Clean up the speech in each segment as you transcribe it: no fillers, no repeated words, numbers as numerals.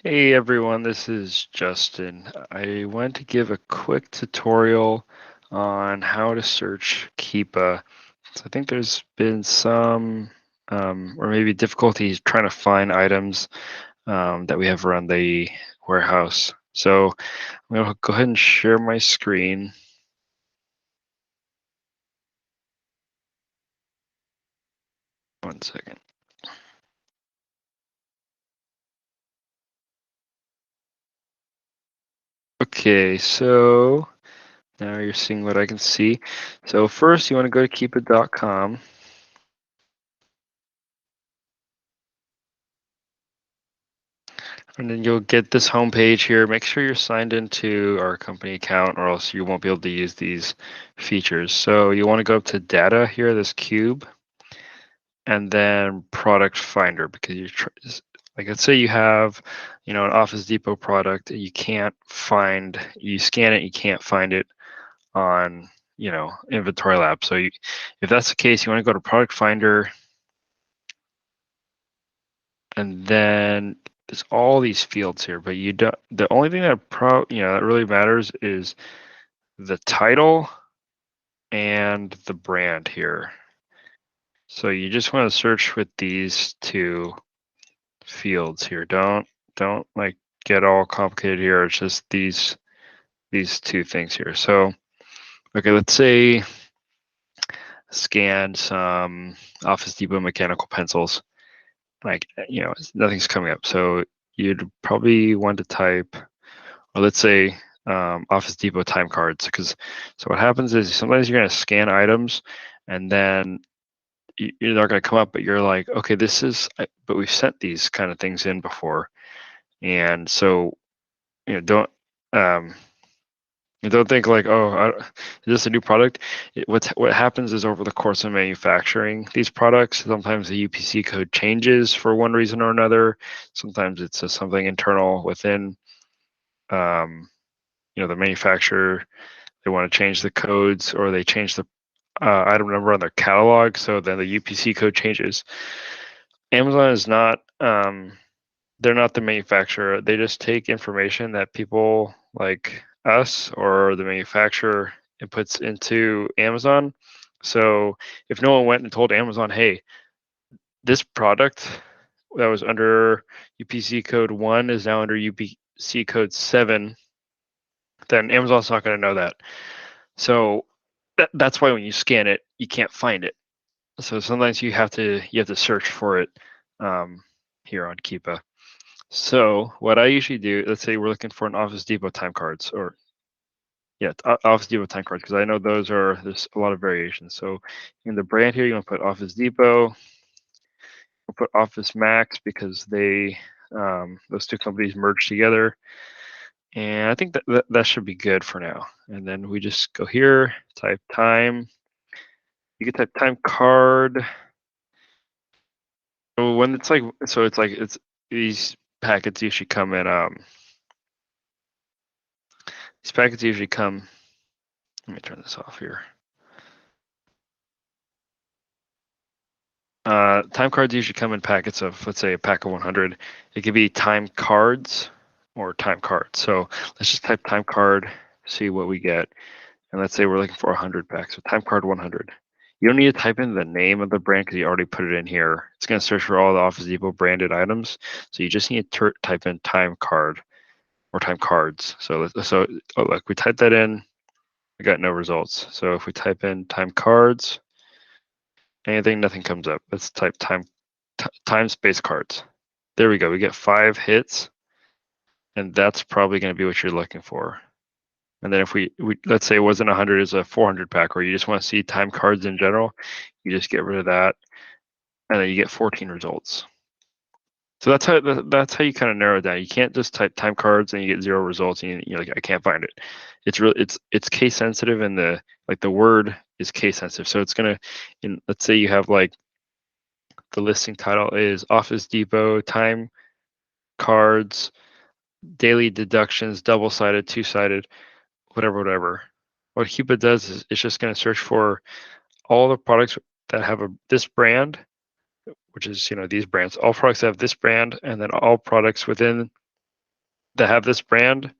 Hey everyone, this is Justin. I want to give a quick tutorial on how to search Keepa. So I think there's been some or maybe difficulties trying to find items that we have around the warehouse. So I'm going to go ahead and share my screen. One second. Okay, so now you're seeing what I can see. So first you want to go to keepa.com. And then you'll get this homepage here. Make sure you're signed into our company account or else you won't be able to use these features. So you want to go up to data here, this cube, and then product finder because like let's say you have, an Office Depot product you can't find, you scan it, you can't find it on, Inventory Lab. So if that's the case, you want to go to product finder and then there's all these fields here, but you don't. The only thing that that really matters is the title and the brand here. So you just want to search with these two fields here. Don't like get all complicated here. It's just these two things here. So okay, let's say scan some Office Depot mechanical pencils. Like nothing's coming up. So you'd probably want to type, or let's say Office Depot time cards, because so what happens is sometimes you're going to scan items and then you're not going to come up, but you're like, okay, but we've sent these kind of things in before, and so um, don't think like, oh, is this a new product? What happens is over the course of manufacturing these products, sometimes the UPC code changes for one reason or another. Sometimes it's something internal within the manufacturer. They want to change the codes or they change the item number on their catalog, so then the UPC code changes. Amazon is not, they're not the manufacturer. They just take information that people like us or the manufacturer inputs into Amazon. So if no one went and told Amazon, hey, this product that was under UPC code 1 is now under UPC code 7, then Amazon's not going to know that. So that's why when you scan it, you can't find it. So sometimes you have to search for it here on Keepa. So what I usually do, let's say we're looking for an Office Depot time cards, or Office Depot time cards, because I know there's a lot of variations. So in the brand here, you want to put Office Depot, we'll put Office Max because those two companies merged together. And I think that should be good for now. And then we just go here, type time. You can type time card. So when it's these packets usually come in these packets usually come, let me turn this off here. Time cards usually come in packets of, let's say, a pack of 100. It could be time cards or time cards. So let's just type time card, see what we get. And let's say we're looking for 100 packs. So time card 100. You don't need to type in the name of the brand because you already put it in here. It's going to search for all the Office Depot branded items. So you just need to type in time card or time cards. So look, we typed that in. We got no results. So if we type in time cards, nothing comes up. Let's type time space cards. There we go. We get 5 hits, and that's probably going to be what you're looking for. And then if we let's say it wasn't 100, it's a 400 pack, or you just want to see time cards in general, you just get rid of that, and then you get 14 results. So that's how you kind of narrow it down. You can't just type time cards and you get 0 results, and you're like, I can't find it. It's case sensitive, and the word is case sensitive. So it's gonna, let's say you have like the listing title is Office Depot time cards, daily deductions, double-sided, two-sided, whatever. What Keepa does is it's just going to search for all the products that have this brand, which is these brands, all products that have this brand, and then all products within that have this brand,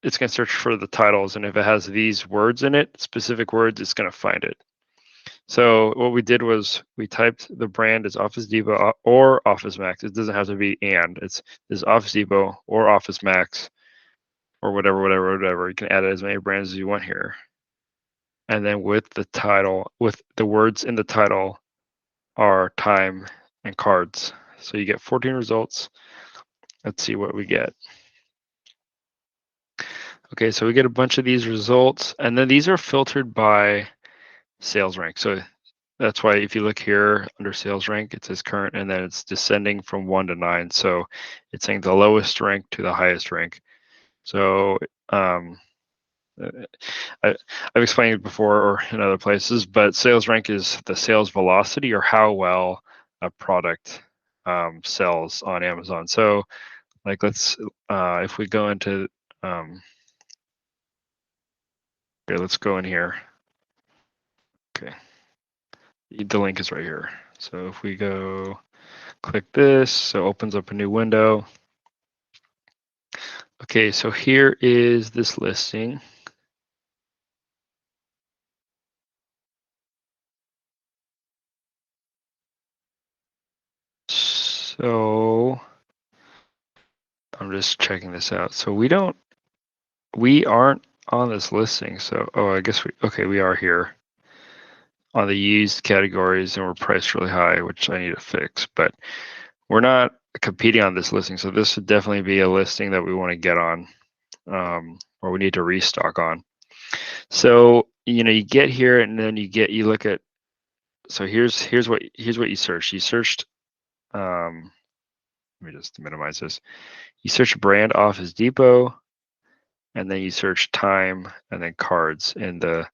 it's going to search for the titles, and if it has these words in it, specific words, it's going to find it. So what we did was we typed the brand as Office Depot or Office Max. It doesn't have to be and. It's Office Depot or Office Max or whatever. You can add as many brands as you want here. And then with the title, with the words in the title are time and cards. So you get 14 results. Let's see what we get. Okay, so we get a bunch of these results, and then these are filtered by sales rank. So that's why if you look here under sales rank, it says current, and then it's descending from 1 to 9. So it's saying the lowest rank to the highest rank. So I've explained it before or in other places, but sales rank is the sales velocity or how well a product sells on Amazon. So like let's if we go into here, let's go in here. Okay, the link is right here. So if we go click this, so it opens up a new window. Okay, so here is this listing. So I'm just checking this out. So we aren't on this listing. So, I guess we are here on the used categories, and we're priced really high, which I need to fix, but we're not competing on this listing. So this would definitely be a listing that we want to get on, or we need to restock on. So, you get here and then you look at, so here's what you searched. You searched, let me just minimize this. You search brand Office Depot, and then you search time and then cards in the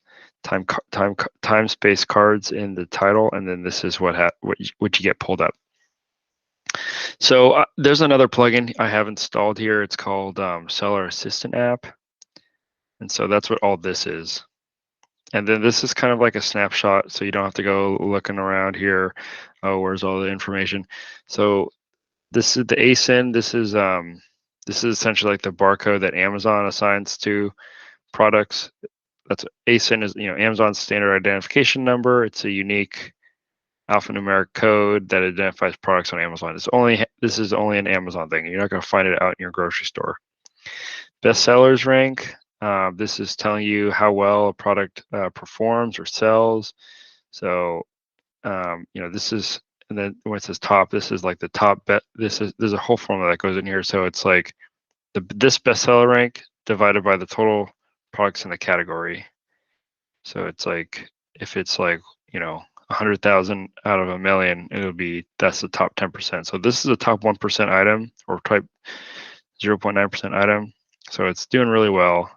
time space cards in the title, and then this is what you get pulled up. So there's another plugin I have installed here. It's called Seller Assistant app, and so that's what all this is. And then this is kind of like a snapshot, so you don't have to go looking around here. Oh, where's all the information? So this is the ASIN. This is essentially like the barcode that Amazon assigns to products. That's ASIN is Amazon's standard identification number. It's a unique alphanumeric code that identifies products on Amazon. This is only an Amazon thing. You're not going to find it out in your grocery store. Bestsellers rank. This is telling you how well a product performs or sells. So this is, and then when it says top, this is like the top bet. There's a whole formula that goes in here. So it's like this bestseller rank divided by the total products in the category. So it's like if it's like 100,000 out of a million, that's the top 10%. So this is a top 1% item or type 0.9% item. So it's doing really well.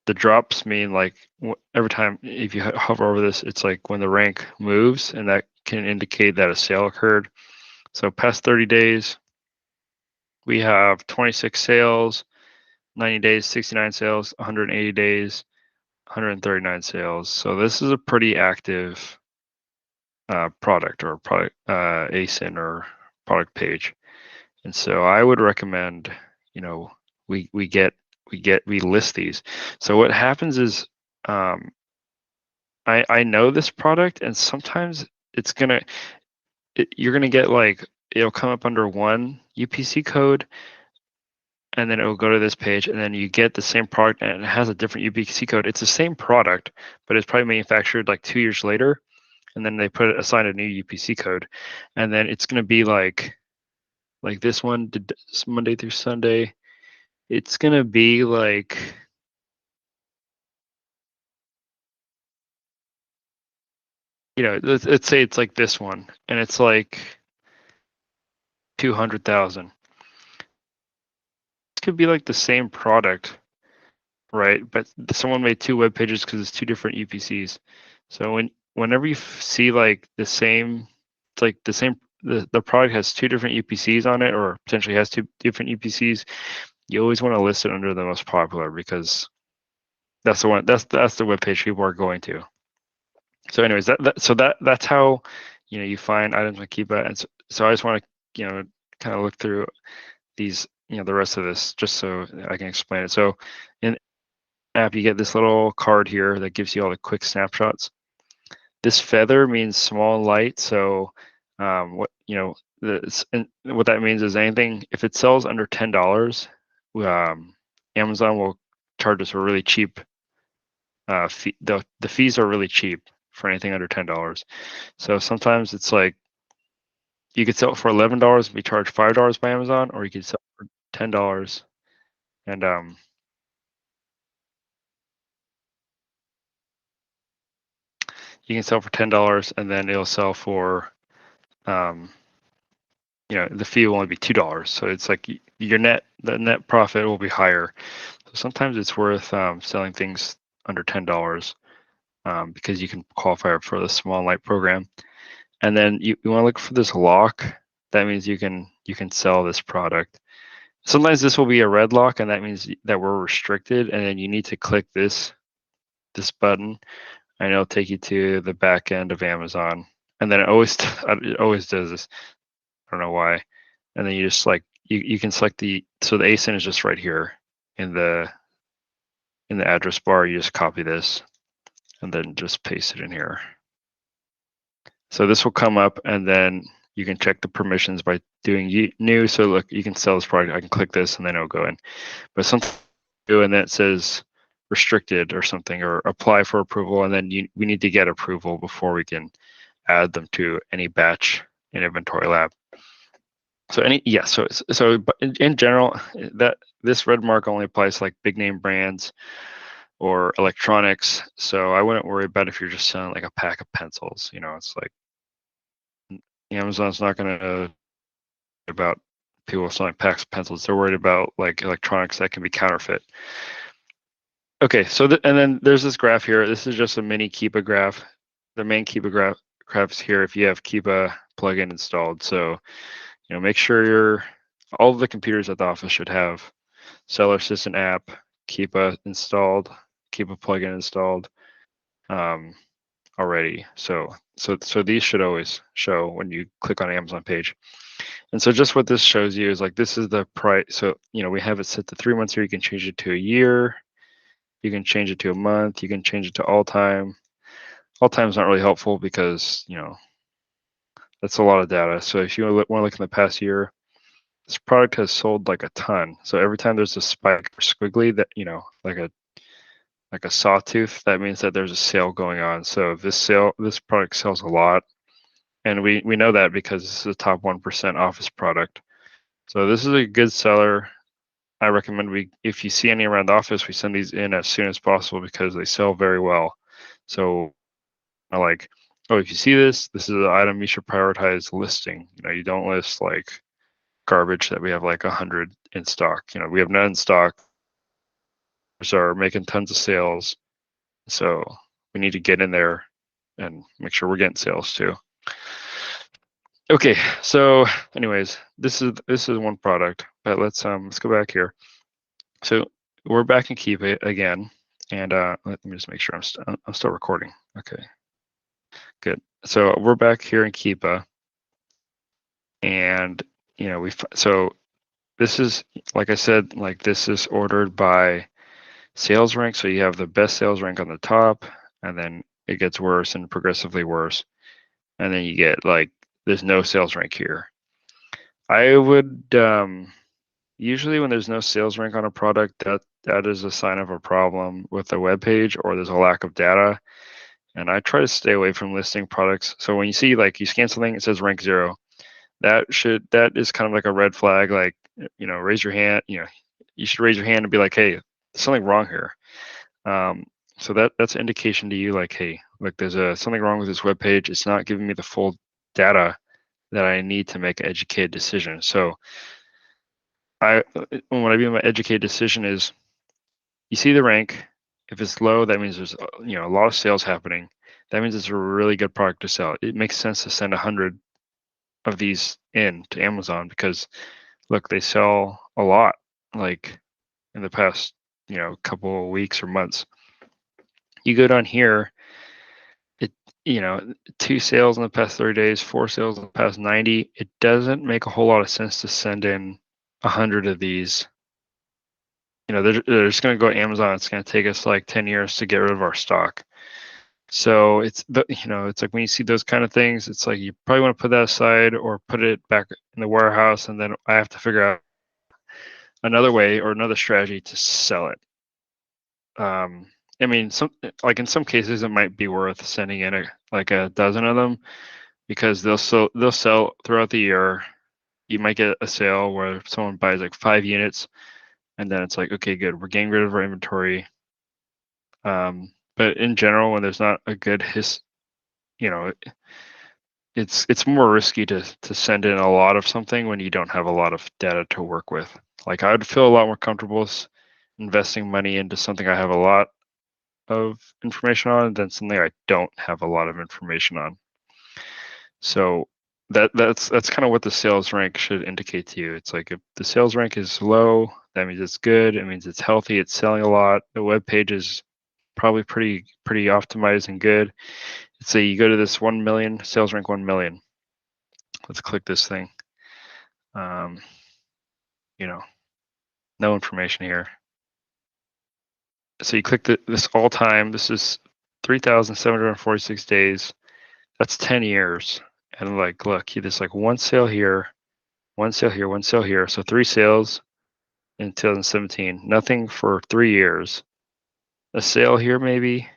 The drops mean like every time if you hover over this, it's like when the rank moves, and that can indicate that a sale occurred. So past 30 days, we have 26 sales, 90 days, 69 sales, 180 days, 139 sales. So this is a pretty active product or product ASIN or product page. And so I would recommend, we list these. So what happens is I know this product, and sometimes you're gonna get like it'll come up under one UPC code, and then it will go to this page, and then you get the same product and it has a different UPC code. It's the same product, but it's probably manufactured like 2 years later, and then they assign a new UPC code, and then it's gonna be like this one, Monday through Sunday. It's gonna be like let's say it's like this one, and it's like 200,000. It could be like the same product, right? But someone made 2 web pages because it's 2 different UPCs. So whenever you see like the same, it's like the same. The product has 2 different UPCs on it, or potentially has 2 different UPCs. You always want to list it under the most popular, because that's the one. That's the web page people are going to. So, anyways, that's how you find items with Keepa. And so I just want to kind of look through these the rest of this just so I can explain it. So in the app, you get this little card here that gives you all the quick snapshots. This feather means small and light. So what what that means is anything if it sells under $10, Amazon will charge us a really cheap fee. The fees are really cheap for anything under $10. So sometimes it's like you could sell it for $11 and be charged $5 by Amazon, or you could sell it for $10 and you can sell for $10 and then it'll sell for the fee will only be $2. So it's like the net profit will be higher. So sometimes it's worth selling things under $10 because you can qualify for the small and light program. And then you want to look for this lock. That means you can sell this product. Sometimes this will be a red lock, and that means that we're restricted. And then you need to click this button, and it'll take you to the back end of Amazon. And then it always does this. I don't know why. And then you just you can select the ASIN is just right here in the address bar. You just copy this and then just paste it in here. So this will come up, and then you can check the permissions by doing new. So look, you can sell this product. I can click this, and then it'll go in. But something do, and then it says restricted or something, or apply for approval, and then we need to get approval before we can add them to any batch in Inventory Lab. So in general, that this red mark only applies to like big name brands or electronics. So I wouldn't worry about if you're just selling like a pack of pencils. It's like Amazon's not going to about people selling packs of pencils. They're worried about like electronics that can be counterfeit. Okay, so and then there's this graph here. This is just a mini Keepa graph. The main Keepa graph is here if you have Keepa plugin installed. So make sure all of the computers at the office should have Seller Assistant app, Keepa installed, Keepa plugin installed already. So these should always show when you click on Amazon page. And so just what this shows you is like this is the price. So we have it set to 3 months here. You can change it to a year. You can change it to a month. You can change it to all time. All time is not really helpful because that's a lot of data. So if you want to look in the past year, this product has sold like a ton. So every time there's a spike or squiggly that like a sawtooth, that means that there's a sale going on. So if this product sells a lot, and we know that because this is a top 1% office product. So this is a good seller. I recommend if you see any around the office, we send these in as soon as possible because they sell very well. So I like, if you see this is an item you should prioritize listing. You don't list like garbage that we have like 100 in stock. We have none in stock. Are making tons of sales. So we need to get in there and make sure we're getting sales too. Okay, so anyways, this is one product, but let's go back here. So we're back in Keepa again, and let me just make sure I'm still recording. Okay, good. So we're back here in Keepa, and so this is, like I said, like this is ordered by sales rank. So you have the best sales rank on the top, and then it gets worse and progressively worse, and then you get like there's no sales rank here. I would usually when there's no sales rank on a product, that is a sign of a problem with the web page, or there's a lack of data. And I try to stay away from listing products. So when you see like you scan something, it says rank 0, that is kind of like a red flag. Like raise your hand. You should raise your hand and be like, hey, there's something wrong here. So that's an indication to you, like, hey, look, there's something wrong with this web page. It's not giving me the full data that I need to make an educated decision. So what I mean by educated decision is you see the rank. If it's low, that means there's a lot of sales happening. That means it's a really good product to sell. It makes sense to send 100 of these in to Amazon because look, they sell a lot, like in the past couple of weeks or months. You go down here, it 2 sales in the past 30 days, 4 sales in the past 90. It doesn't make a whole lot of sense to send in 100 of these, they're just going to go to Amazon. It's going to take us like 10 years to get rid of our stock. So it's like when you see those kind of things, it's like you probably want to put that aside or put it back in the warehouse, and then I have to figure out another way or another strategy to sell it. I mean, in some cases, it might be worth sending in a dozen of them because they'll sell throughout the year. You might get a sale where someone buys like 5 units, and then it's like, okay, good, we're getting rid of our inventory. But in general, when there's not a good it's more risky to send in a lot of something when you don't have a lot of data to work with. Like I would feel a lot more comfortable investing money into something I have a lot of information on than something I don't have a lot of information on. So that's kind of what the sales rank should indicate to you. It's like if the sales rank is low, that means it's good. It means it's healthy. It's selling a lot. The web page is probably pretty optimized and good. Let's say you go to this 1 million, sales rank 1 million. Let's click this thing. You know, no information here. So you click this all time. This is 3,746 days. That's 10 years. And like, look, there's like one sale here, one sale here, one sale here. So 3 sales in 2017. Nothing for 3 years. A sale here maybe,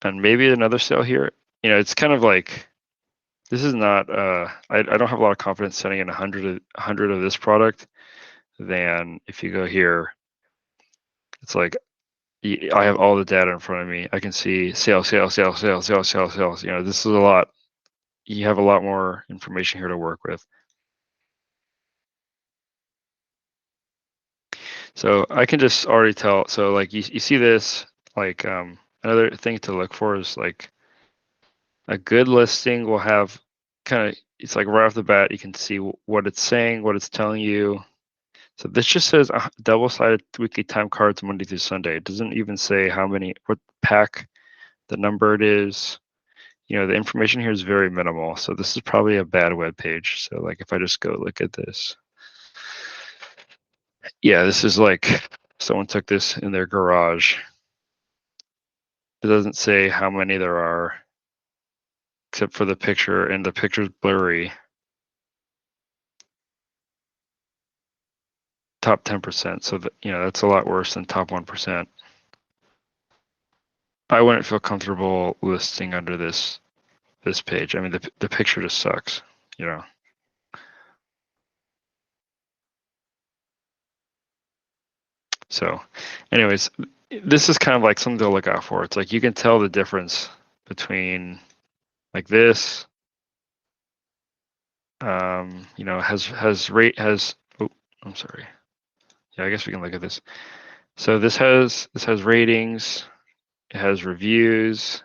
and maybe another sale here. It's kind of like this is not. I don't have a lot of confidence sending in 100 of this product. Than if you go here, it's like I have all the data in front of me. I can see sales. This is a lot. You have a lot more information here to work with. So I can just already tell. So like you see this, like another thing to look for is like a good listing will have it's like right off the bat, you can see what it's saying, what it's telling you. So this just says double-sided weekly time cards Monday through Sunday. It doesn't even say what pack, the number it is. The information here is very minimal. So this is probably a bad web page. So like if I just go look at this. Yeah, this is like someone took this in their garage. It doesn't say how many there are except for the picture, and the picture's blurry. Top 10%. So that's a lot worse than top 1%. I wouldn't feel comfortable listing under this page. I mean, the picture just sucks, So anyways, this is kind of like something to look out for. It's like you can tell the difference between like this, oh, I'm sorry. Yeah, I guess we can look at this. So this has ratings, it has reviews,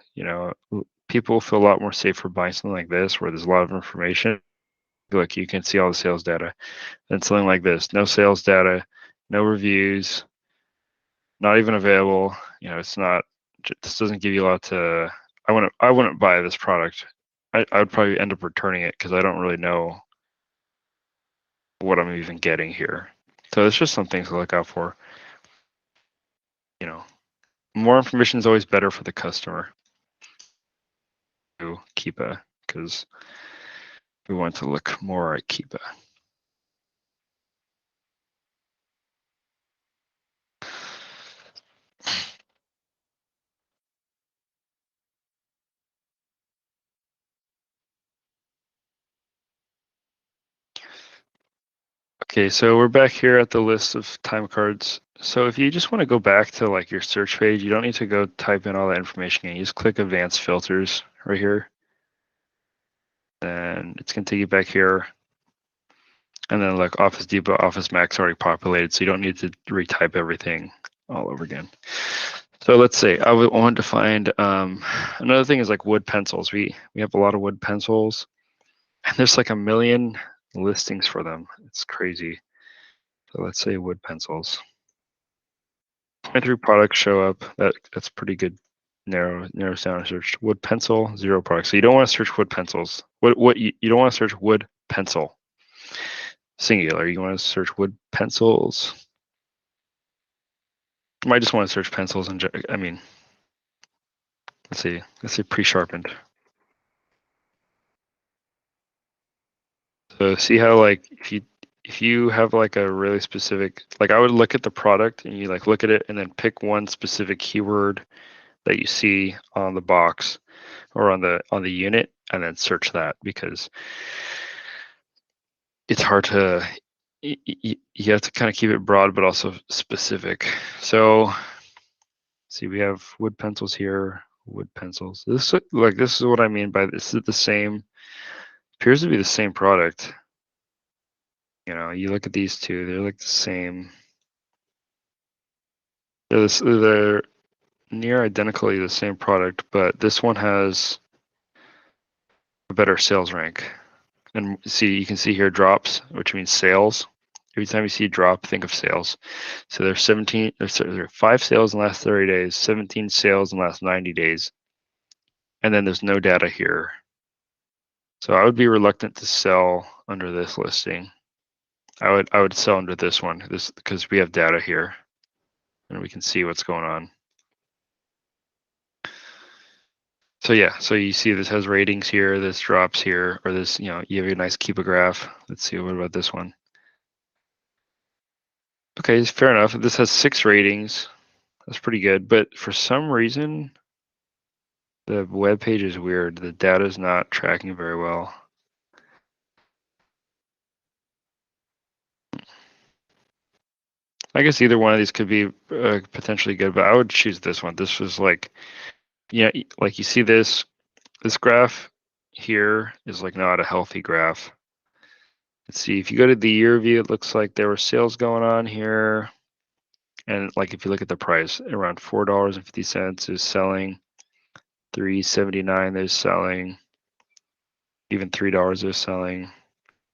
people feel a lot more safe for buying something like this where there's a lot of information. Look, you can see all the sales data. And something like this, no sales data, no reviews, not even available. It's not. This doesn't give you a lot to. I wouldn't buy this product. I would probably end up returning it because I don't really know what I'm even getting here. So it's just some things to look out for. More information is always better for the customer. To Keepa, because we want to look more at Keepa. Okay, so we're back here at the list of time cards. So if you just want to go back to like your search page, you don't need to go type in all that information again. You just click advanced filters right here. Then it's going to take you back here. And then like Office Depot, Office Max already populated, so you don't need to retype everything all over again. So let's say I would want to find, another thing is like wood pencils. We have a lot of wood pencils, and there's like 1 million listings for them. It's crazy. So let's say wood pencils. 23 products show up. That's pretty good. Narrows down a search. Wood pencil, 0 products. So you don't want to search wood pencils. You don't want to search wood pencil. singular. You want to search wood pencils. You might just want to search pencils and I mean, let's see pre-sharpened. So see how like if you have like a really specific, like I would look at the product and you like look at it and then pick one specific keyword that you see on the box or on the unit and then search that, because it's hard to you have to kind of keep it broad but also specific. So see, we have wood pencils here, wood pencils. This is what I mean by this is the same, appears to be the same product. You know, you look at these two, they're like the same. They're near identically the same product, but this one has a better sales rank. And see, you can see here drops, which means sales. Every time you see a drop, think of sales. So there's 5 sales in the last 30 days, 17 sales in the last 90 days. And then there's no data here. So I would be reluctant to sell under this listing. I would sell under this one, because we have data here and we can see what's going on. So yeah, so you see this has ratings here, this drops here, or this, you know, you have a nice Keepa graph. Let's see, what about this one? Okay, fair enough. This has 6 ratings. That's pretty good, but for some reason, the web page is weird. The data is not tracking very well. I guess either one of these could be potentially good, but I would choose this one. This was like, yeah, like you see this graph here is like not a healthy graph. Let's see, if you go to the year view, it looks like there were sales going on here. And like if you look at the price, around $4.50 is selling, $3.79 is selling, even $3 is selling,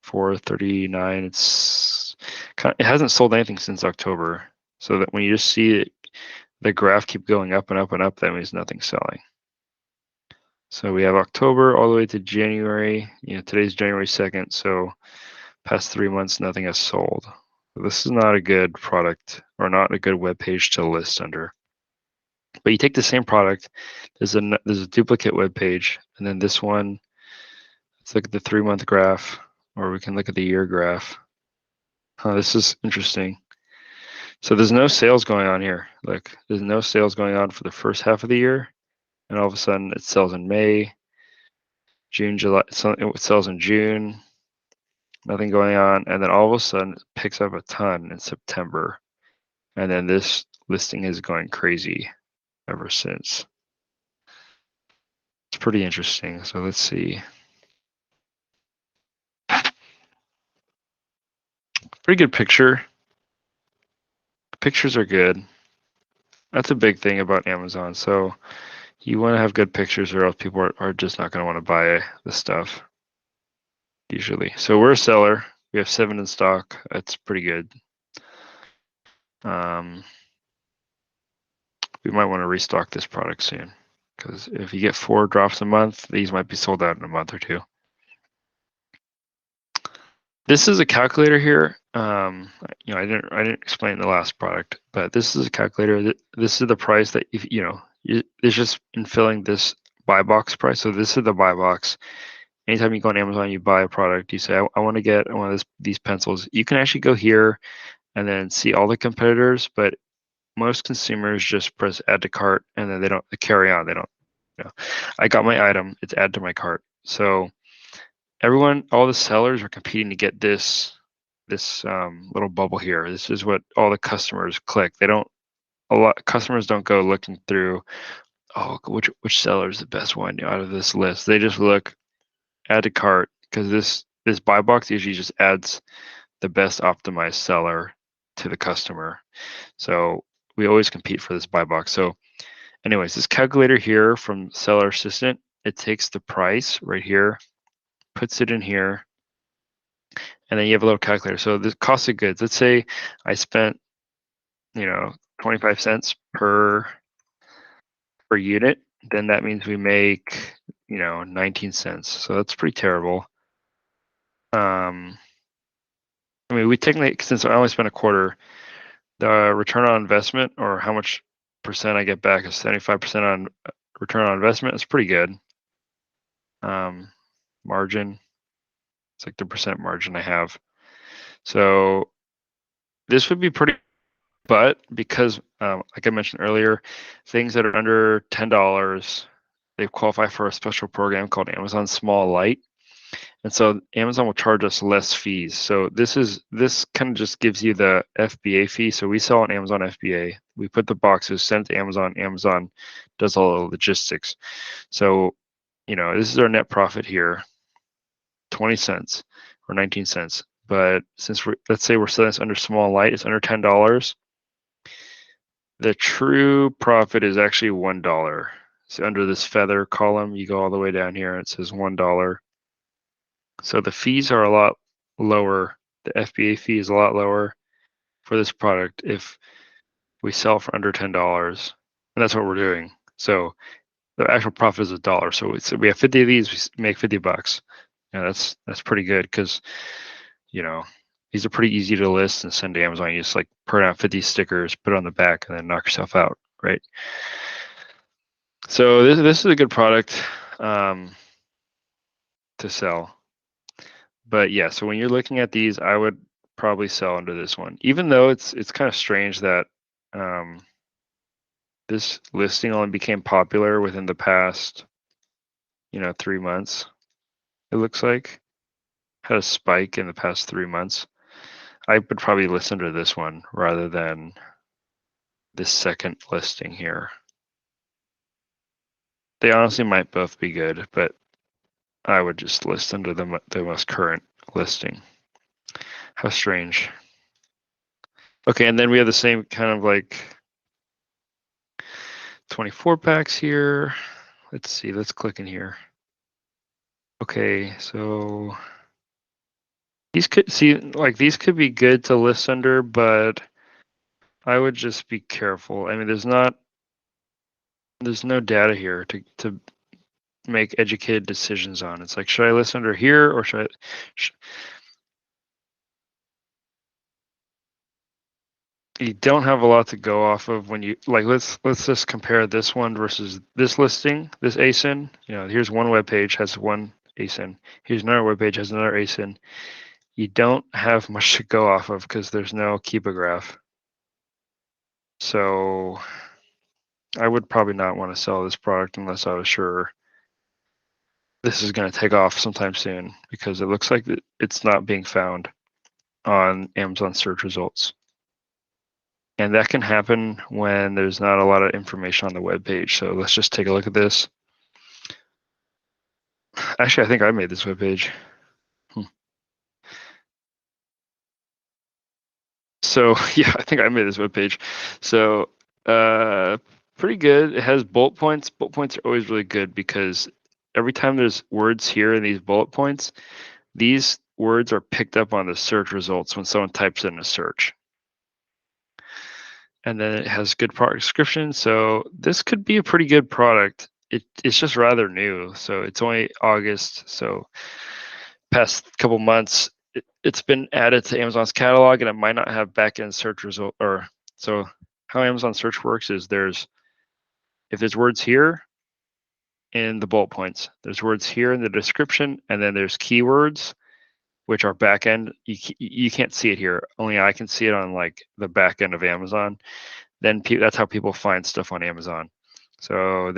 $4.39. It hasn't sold anything since October. So that when you just see it, the graph keep going up and up and up, that means nothing's selling. So we have October all the way to January. You know, today's January 2nd. So past 3 months, nothing has sold. This is not a good product or not a good web page to list under. But you take the same product, there's a duplicate web page, and then this one, let's look at the 3-month graph, or we can look at the year graph. This is interesting. So there's no sales going on here. Look, there's no sales going on for the first half of the year, and all of a sudden it sells in May, June, July. It sells in June. Nothing going on, and then all of a sudden it picks up a ton in September, and then this listing is going crazy ever since. It's pretty interesting. So let's see. Pretty good picture. Pictures are good. That's a big thing about Amazon. So you want to have good pictures, or else people are just not going to want to buy the stuff usually. So we're a seller. We have 7 in stock. That's pretty good. We might want to restock this product soon, because if you get 4 drops a month, these might be sold out in a month or 2. This is a calculator here. You know, I didn't explain the last product, but this is a calculator. This is the price that, if you know, it's just in filling this buy box price. So this is the buy box. Anytime you go on Amazon, you buy a product, you say, I want to get one of these pencils. You can actually go here and then see all the competitors, but most consumers just press add to cart and then they carry on. They don't, you know, I got my item, it's add to my cart. So all the sellers are competing to get this little bubble here. This is what all the customers click. Customers don't go looking through, oh, which seller is the best one out of this list. They just look, add to cart, because this buy box usually just adds the best optimized seller to the customer. So we always compete for this buy box. So anyways, this calculator here from Seller Assistant, it takes the price right here, puts it in here, and then you have a little calculator. So the cost of goods, let's say I spent, 25 cents per unit, then that means we make, 19 cents. So that's pretty terrible. mean, we technically, since I only spent a quarter, the return on investment, or how much percent I get back, is 75% on return on investment. It's pretty good. Margin, it's like the percent margin I have. So this would be pretty, but because like I mentioned earlier, things that are under $10, they qualify for a special program called Amazon Small Light. And so Amazon will charge us less fees. So this kind of just gives you the FBA fee. So we sell on Amazon FBA. We put the boxes, send it to Amazon. Amazon does all the logistics. So, this is our net profit here, 20 cents or 19 cents. But since let's say we're selling this under Small Light, it's under $10. The true profit is actually $1. So under this feather column, you go all the way down here and it says $1. So the fees are a lot lower. The FBA fee is a lot lower for this product if we sell for under $10, and that's what we're doing. So the actual profit is $1. So we have 50 of these, we make $50. That's pretty good because these are pretty easy to list and send to Amazon. You just like print out 50 stickers, put it on the back, and then knock yourself out, right? So this is a good product to sell. But yeah, so when you're looking at these, I would probably sell under this one, even though it's kind of strange that this listing only became popular within the past 3 months. It looks like had a spike in the past 3 months. I would probably list under this one rather than this second listing here. They honestly might both be good, but I would just list under the most current listing. How strange. Okay, and then we have the same kind of like 24 packs here. Let's see, let's click in here. Okay, so these could these could be good to list under, but I would just be careful. I mean, there's no data here to make educated decisions on. It's like, should I list under here or should I? You don't have a lot to go off of when you like. Let's just compare this one versus this listing, this ASIN. Here's one web page has one ASIN. Here's another web page has another ASIN. You don't have much to go off of because there's no Keepa graph. So I would probably not want to sell this product unless I was sure this is going to take off sometime soon, because it looks like it's not being found on Amazon search results. And that can happen when there's not a lot of information on the web page. So let's just take a look at this. Actually, I think I made this web page. So yeah, I think I made this web page. So pretty good. It has bullet points. Bullet points are always really good because every time there's words here in these bullet points, these words are picked up on the search results when someone types in a search. And then it has good product description. So this could be a pretty good product. It's just rather new. So it's only August. So past couple months, it's been added to Amazon's catalog, and it might not have backend search result. So how Amazon search works is if there's words here in the bullet points, there's words here in the description, and then there's keywords, which are backend. You can't see it here. Only I can see it on like the back end of Amazon. Then that's how people find stuff on Amazon. So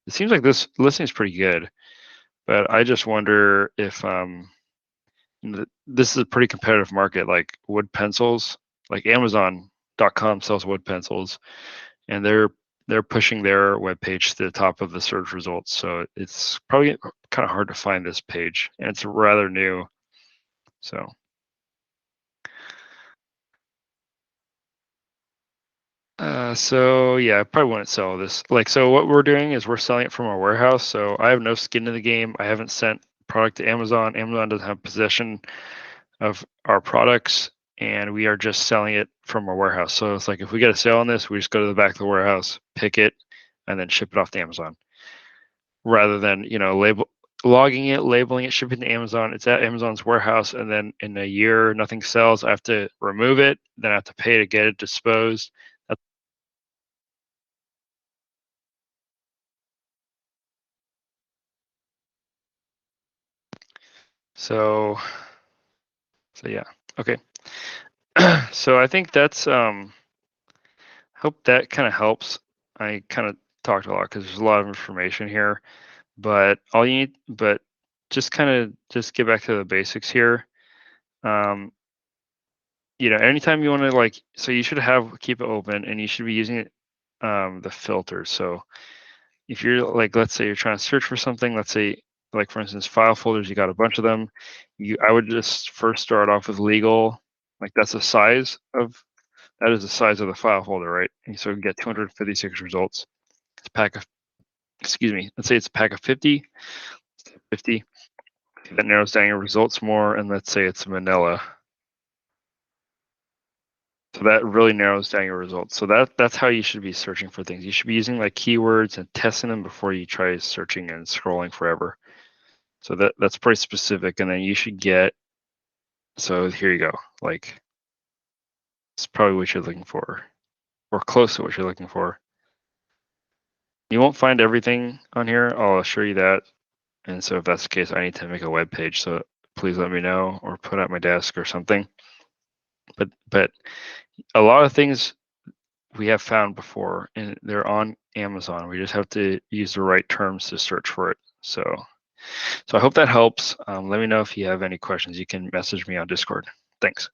it seems like this listing is pretty good, but I just wonder if this is a pretty competitive market. Like wood pencils, like Amazon.com sells wood pencils, and they're pushing their web page to the top of the search results. So it's probably kind of hard to find this page, and it's rather new. So yeah, I probably wouldn't sell this. So what we're doing is we're selling it from our warehouse. So I have no skin in the game. I haven't sent product to Amazon. Amazon doesn't have possession of our products, and we are just selling it from our warehouse. So it's like if we get a sale on this, we just go to the back of the warehouse, pick it, and then ship it off to Amazon. Rather than logging it, labeling it, shipping to Amazon. It's at Amazon's warehouse, and then in a year nothing sells. I have to remove it, then I have to pay to get it disposed. So, so yeah, okay. So I think that's hope that kind of helps. I kind of talked a lot because there's a lot of information here, but just kind of just get back to the basics here. Um, anytime you want to so you should keep it open, and you should be using it the filters. So if you're let's say you're trying to search for something, let's say for instance file folders, you got a bunch of them. I would just first start off with legal, that's the size of that is the size of the file folder, right? And so you get 256 results. It's a pack of, excuse me, let's say it's a pack of 50. That narrows down your results more, and let's say it's manila. So that really narrows down your results. So that's how you should be searching for things. You should be using keywords and testing them before you try searching and scrolling forever. So that's pretty specific, and then you should get. So here you go. It's probably what you're looking for, or close to what you're looking for. You won't find everything on here. I'll assure you that. And so if that's the case, I need to make a web page. So please let me know, or put it at my desk or something. But a lot of things we have found before, and they're on Amazon. We just have to use the right terms to search for it. So I hope that helps. Let me know if you have any questions. You can message me on Discord. Thanks.